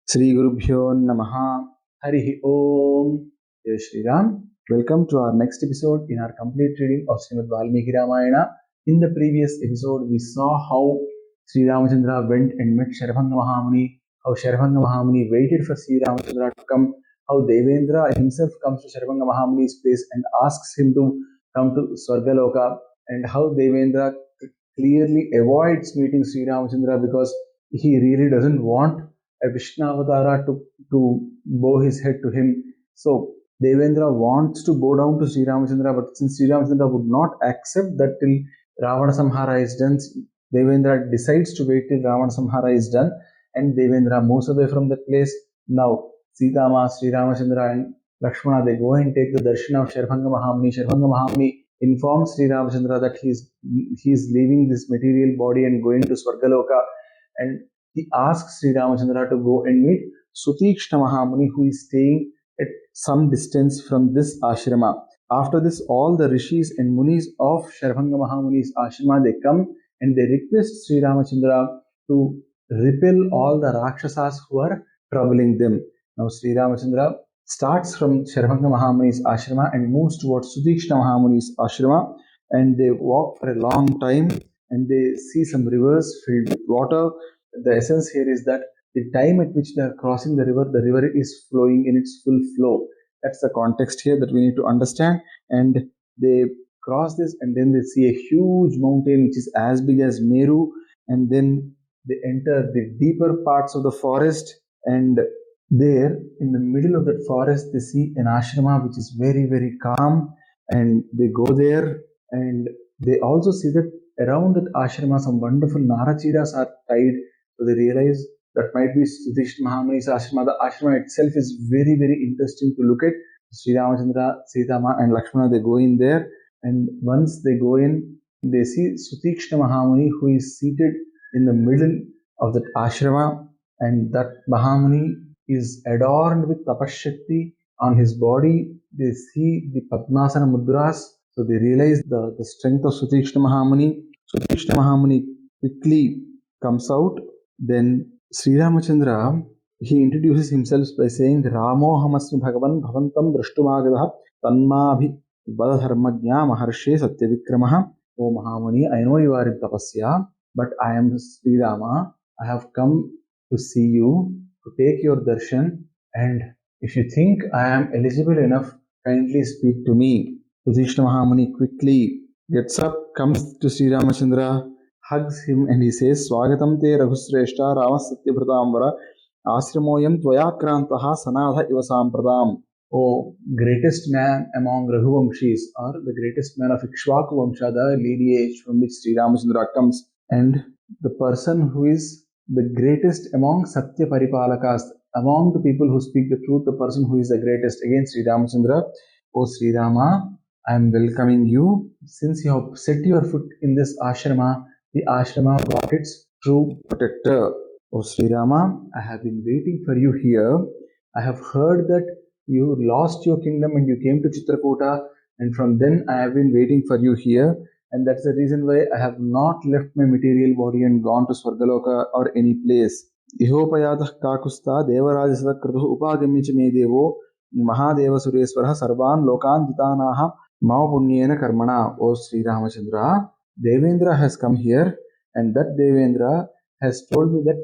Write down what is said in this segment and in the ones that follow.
Sri Gurubhyo Namaha Harihi Om. Jai Shri Ram. Welcome to our next episode in our complete reading of Srimad Valmiki Ramayana. In the previous episode, we saw how Sri Ramachandra went and met Sharabhanga Mahamuni, how Sharabhanga Mahamuni waited for Sri Ramachandra to come, how Devendra himself comes to Sharabhanga Mahamuni's place and asks him to come to Swargaloka, and how Devendra clearly avoids meeting Sri Ramachandra because he really doesn't want a Vishnu Avatara to bow his head to him. So Devendra wants to bow down to Sri Ramachandra, but since Sri Ramachandra would not accept that till Ravana Samhara is done, Devendra decides to wait till Ravana Samhara is done, and Devendra moves away from that place. Now Sitamaa, Sri Ramachandra and Lakshmana, they go and take the darshan of Sharabhanga Mahamuni. Sharabhanga Mahamuni informs Sri Ramachandra that he is leaving this material body and going to Swargaloka, and he asks Sri Ramachandra to go and meet Suteekshna Mahamuni, who is staying at some distance from this ashrama. After this, all the rishis and munis of Sharabhanga Mahamuni's ashrama, they come and they request Sri Ramachandra to repel all the Rakshasas who are troubling them. Now Sri Ramachandra starts from Sharabhanga Mahamuni's ashrama and moves towards Suteekshna Mahamuni's ashrama, and they walk for a long time and they see some rivers filled with water. The essence here is that the time at which they are crossing the river is flowing in its full flow. That's the context here that we need to understand. And they cross this, and then they see a huge mountain which is as big as Meru, and then they enter the deeper parts of the forest, and there in the middle of that forest they see an ashrama which is very, very calm, and they go there, and they also see that around that ashrama some wonderful narachiras are tied. So they realize that might be Suteekshna Mahamuni's ashrama. The ashrama itself is very, very interesting to look at. Sri Ramachandra, Sitamaa and Lakshmana, they go in there, and once they go in, they see Suteekshna Mahamuni, who is seated in the middle of that ashrama, and that Mahamuni is adorned with tapashakti. On his body, they see the Padmasana mudras, so they realize the strength of Suteekshna Mahamuni. Suteekshna Mahamuni quickly comes out. Then Sri Ramachandra, he introduces himself by saying, Ramo hamasmi bhagavan bhavantam drashtumagadaha tanmabhi vadharmagnya maharshe satyavikramaha. O Mahamuni, I know you are in tapasya, but I am Sri Rama. I have come to see you, to take your darshan, and if you think I am eligible enough, kindly speak to me. Suteekshna Mahamuni quickly gets up, comes to Sri Ramachandra, hugs him, and he says, Swagatam te Raghusreshta Rama Satyabhratamvara Ashramoyam Tvayakrantaha Sanadha Ivasampradam. O greatest man among Raghuvamshis, or the greatest man of Ikshvaku Vamsha, the lineage from which Sri Ramachandra comes, and the person who is the greatest among Satya Paripalakas, among the people who speak the truth, the person who is the greatest. Again, Sri Ramachandra, O Sri Rama, I am welcoming you. Since you have set your foot in this ashrama, the ashrama got its true protector. O Sri Rama, I have been waiting for you here. I have heard that you lost your kingdom and you came to Chitrakuta, and from then I have been waiting for you here, and that's the reason why I have not left my material body and gone to Swargaloka or any place. Ihopayatah kakusta devarajasada krituh upagamya me devo mahadeva sureswara sarvan lokan ditanaha mama punyena karmana. O Sri Ramachandra, Devendra has come here, and that Devendra has told me that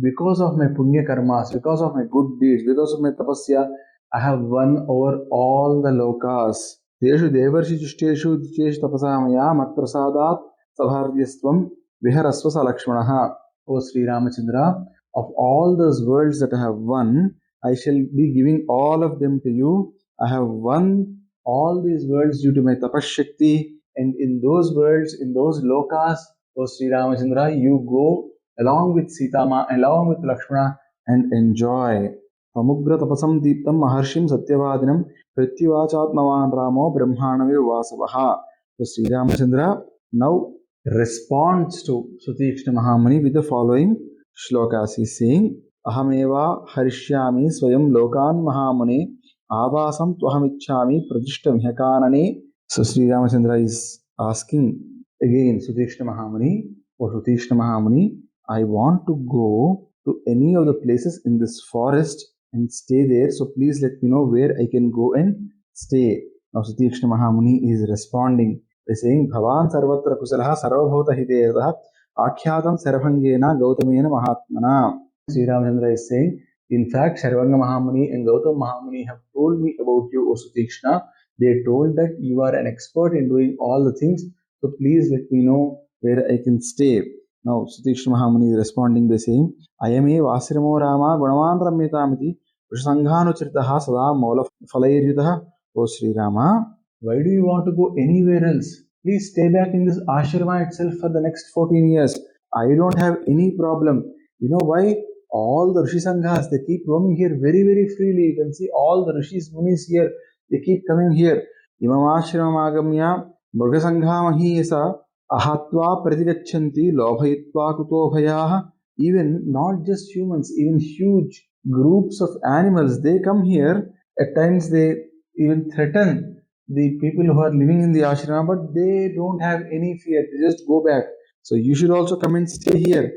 because of my punya karmas, because of my good deeds, because of my tapasya, I have won over all the lokas. Teshu devarshi chushteshu dicheshu tapasamaya matprasadat sabharyastvam viharasvasa lakshmanaha. O Sri Ramachandra, of all those worlds that I have won, I shall be giving all of them to you. I have won all these worlds due to my tapashakti, and in those worlds, in those lokas, O Sri Ramachandra, you go along with Sitamaa, along with Lakshmana, and enjoy. Pamugra tapasam deeptam maharshim satyavadinam pratyuvachatmavan ramo brahmanavi vasavaha. So Sri Ramachandra now responds to Suteekshna Mahamuni with the following shlokas. He is saying, Ahameva harishyami swayam lokan mahamune avasam tvahamichhami pratishtam hyakanane. So Sri Ramachandra is asking again Suteekshna Mahamuni, or Suteekshna Mahamuni, I want to go to any of the places in this forest and stay there. So please let me know where I can go and stay. Now Suteekshna Mahamuni is responding by saying, Bhavan sarvatra kusalaha sarvabhauta hiteyatah akhyātam sarvangena gautamena mahatmana. Sri Ramachandra is saying, in fact, Sarvanga Mahamuni and Gautam Mahamuni have told me about you, O Suteekshna. They told that you are an expert in doing all the things. So please let me know where I can stay. Now Suteekshna Mahamuni is responding by saying, Ayame Vasiramo Rama Gunavan Ramyatamiti Vrisanghanuchritaha Sada Mola Falayiryutaha. O Sri Rama, why do you want to go anywhere else? Please stay back in this ashrama itself for the next 14 years. I don't have any problem. You know why? All the Rishi Sanghas, they keep roaming here very, very freely. You can see all the Rishis, Munis here. They keep coming here. Imamashramamagamya Murgasanghamahiyasa Ahatva Pratigachanti Lobhayitva Kutobhayaha. Even not just humans, even huge groups of animals, they come here. At times they even threaten the people who are living in the ashrama, but they don't have any fear. They just go back. So you should also come and stay here.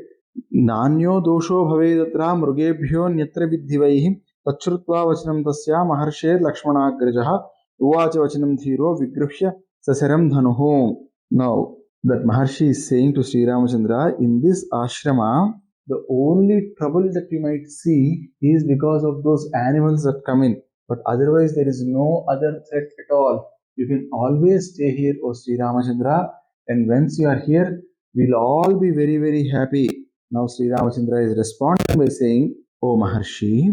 Nanyo dosho bhavedatra mrugebhyo nyatra vidhivaihi tachrutva vachanam tasya maharshe lakshmanagrajaha uvacha vachanam dhiro vigruhya sasaram dhanuho. Now, that Maharshi is saying to Sri Ramachandra, in this ashrama, the only trouble that you might see is because of those animals that come in. But otherwise, there is no other threat at all. You can always stay here, O Sri Ramachandra. And once you are here, we'll all be very, very happy. Now Sri Ramachandra is responding by saying, O Maharshi,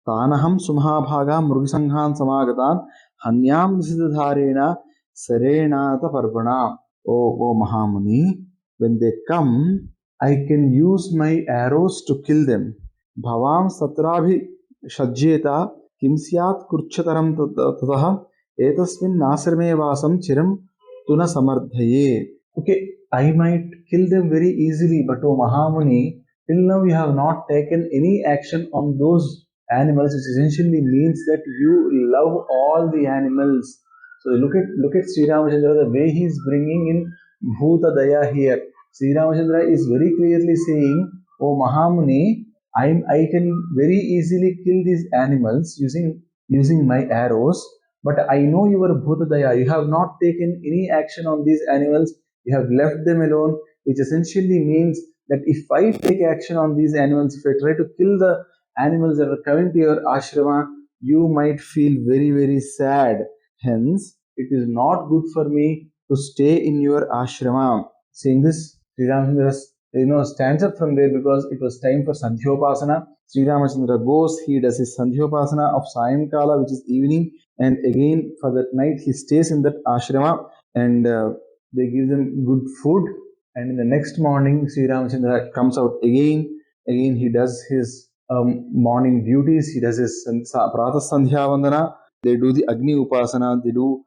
Tanaham Sumhabhaga Mrugisanghan Samagatan Hanyam Siddharena Sarenata Parvana. O Mahamuni, when they come, I can use my arrows to kill them. Bhavam Satrabhi Shajjeta Kimsyat Kurchataram Tataha Etasmin Nasrame Vasam Chiram Tuna Samardhaye. Okay, I might kill them very easily, but O Mahamuni, till now you have not taken any action on those animals, which essentially means that you love all the animals. So look at Sri Ramachandra, the way he is bringing in Bhuta Daya here. Sri Ramachandra is very clearly saying, O Mahamuni, I can very easily kill these animals using my arrows, but I know your Bhuta Daya. You have not taken any action on these animals. You have left them alone, which essentially means that if I take action on these animals, if I try to kill the animals that are coming to your ashrama, you might feel very, very sad. Hence, it is not good for me to stay in your ashrama. Saying this, Sri Ramachandra stands up from there because it was time for Sandhyopasana. Sri Ramachandra goes, he does his Sandhyopasana of Sayankala, which is evening, and again for that night he stays in that ashrama and they give them good food, and in the next morning Sri Ramachandra comes out again he does his morning duties, he does his Pratah Sandhya Vandana, they do the Agni Upasana, they do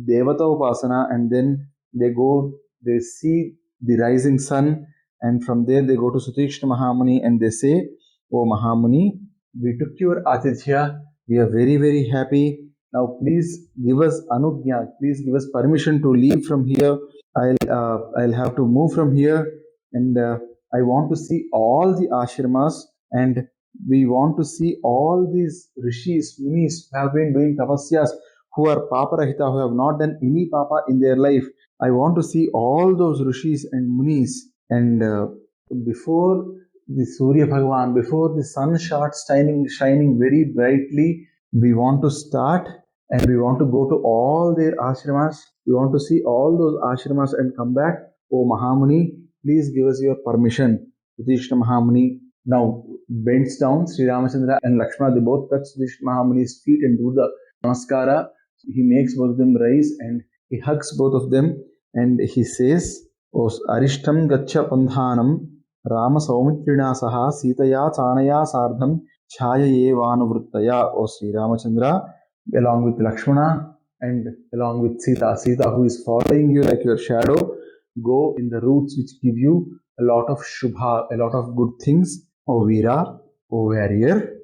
Devata Upasana, and then they see the rising sun, and from there they go to Suteekshna Mahamuni and they say, O Mahamuni, we took your Atithya, we are very, very happy. Now please give us anugnya, please give us permission to leave from here. I'll have to move from here, and I want to see all the ashramas, and we want to see all these rishis, munis who have been doing tapasyas, who are paparahita, who have not done any papa in their life. I want to see all those rishis and munis, and before the Surya Bhagavan, before the sun starts shining very brightly, we want to start and we want to go to all their ashramas. We want to see all those ashramas and come back. O Mahamuni, please give us your permission. Suteekshna Mahamuni now bends down. Sri Ramachandra and Lakshmana, they both touch Suteekshna Mahamuni's feet and do the namaskara. He makes both of them rise and he hugs both of them and he says, O Arishtam Gacha Pandhanam Rama Saumitrina Saha Sitaya Chanaya Sardham Chayaye Vanuvruttaya. O Sri Ramachandra, along with Lakshmana and along with Sita who is following you like your shadow, go in the routes which give you a lot of shubha, a lot of good things. O Veera, O warrior,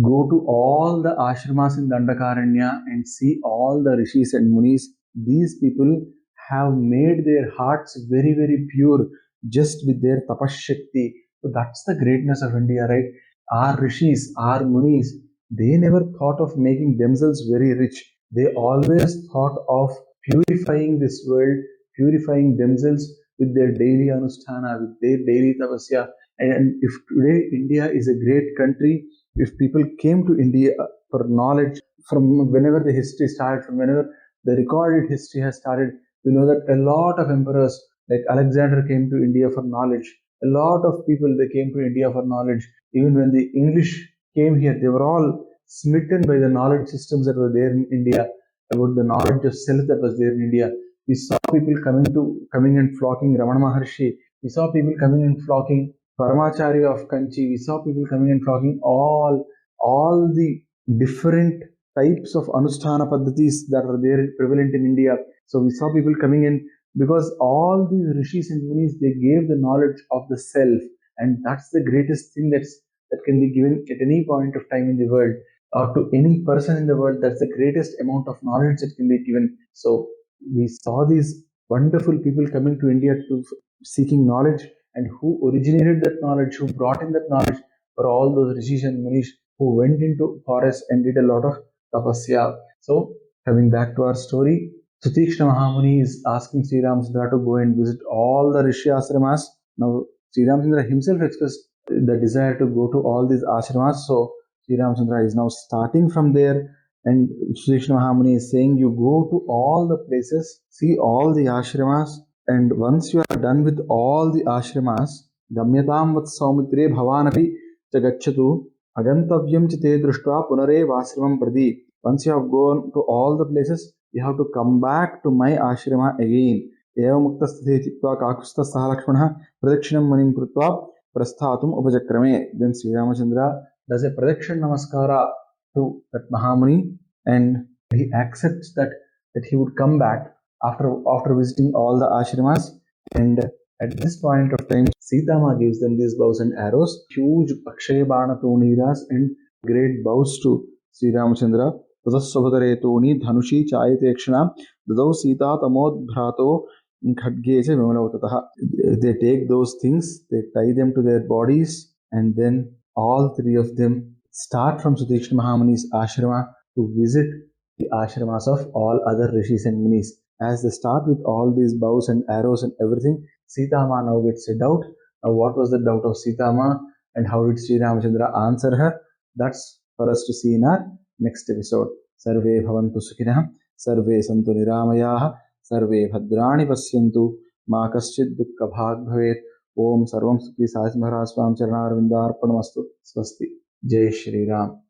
go to all the ashramas in Dandakaranya and see all the rishis and munis. These people have made their hearts very, very pure just with their tapashakti, So that's the greatness of India, right? Our rishis, our munis, they never thought of making themselves very rich. They always thought of purifying this world, purifying themselves with their daily anusthana, with their daily tapasya. And if today India is a great country, if people came to India for knowledge, from whenever the history started, from whenever the recorded history has started, we know that a lot of emperors like Alexander came to India for knowledge. A lot of people they came to India for knowledge. Even when the English came here, they were all smitten by the knowledge systems that were there in India, about the knowledge of self that was there in India. We saw people coming and flocking Ramana Maharshi. We saw people coming and flocking Paramacharya of Kanchi. We saw people coming and flocking all the different types of Anusthana Paddhatis that are there prevalent in India. So we saw people coming in because all these rishis and munis they gave the knowledge of the self, and that's the greatest thing that can be given at any point of time in the world or to any person in the world. That's the greatest amount of knowledge that can be given. So we saw these wonderful people coming to India to seeking knowledge, and who originated that knowledge, who brought in that knowledge, were all those rishis and munis who went into forest and did a lot of tapasya. So coming back to our story, Suteekshna Mahamuni is asking Sri Ramchandra to go and visit all the Rishi ashramas. Now, Sri Ramchandra himself expressed the desire to go to all these ashramas. So, Sri Ramchandra is now starting from there, and Suteekshna Mahamuni is saying, you go to all the places, see all the ashramas, and once you are done with all the ashramas, Gamyatam vat saumitre bhavanapi jagachatu agantavyam chite drushva punare vasramam pradi. Once you have gone to all the places, you have to come back to my ashrama again. Evamuktasthite chitva kakustasah Lakshmana pradakshina manim krutva prasthatum upajakrame. Then Sri Ramachandra does a pradakshin namaskara to that Mahamuni, and he accepts that he would come back after visiting all the ashramas. And at this point of time, Sitamaa gives them these bows and arrows, huge Akshaya Bana Tuniras and great bows to Sri Ramachandra. ततस्वभतरेतूनि धनुषी चायतेक्षणा ददौ सीता तमोद्भ्रातो खड्गे च विमलौततः. They take those things, they tie them to their bodies, and then all three of them start from Suteekshna Mahamuni's ashrama to visit the ashramas of all other rishis and munis. As they start with all these bows and arrows and everything, Sitamaa now gets a doubt. Now, what was the doubt of Sitamaa, and how did Sri Ramachandra answer her? That's for us to see in our next episode. Sarve bhavantu sukhinah, sarve santu niramayaah, sarve bhadrani pasyantu, ma kaschid dukkha bhag bhavet. Om sarvam Sukhi Sai Maharaj Swam Charanarvindarpanamastu. Swasti. Jai Shri Ram.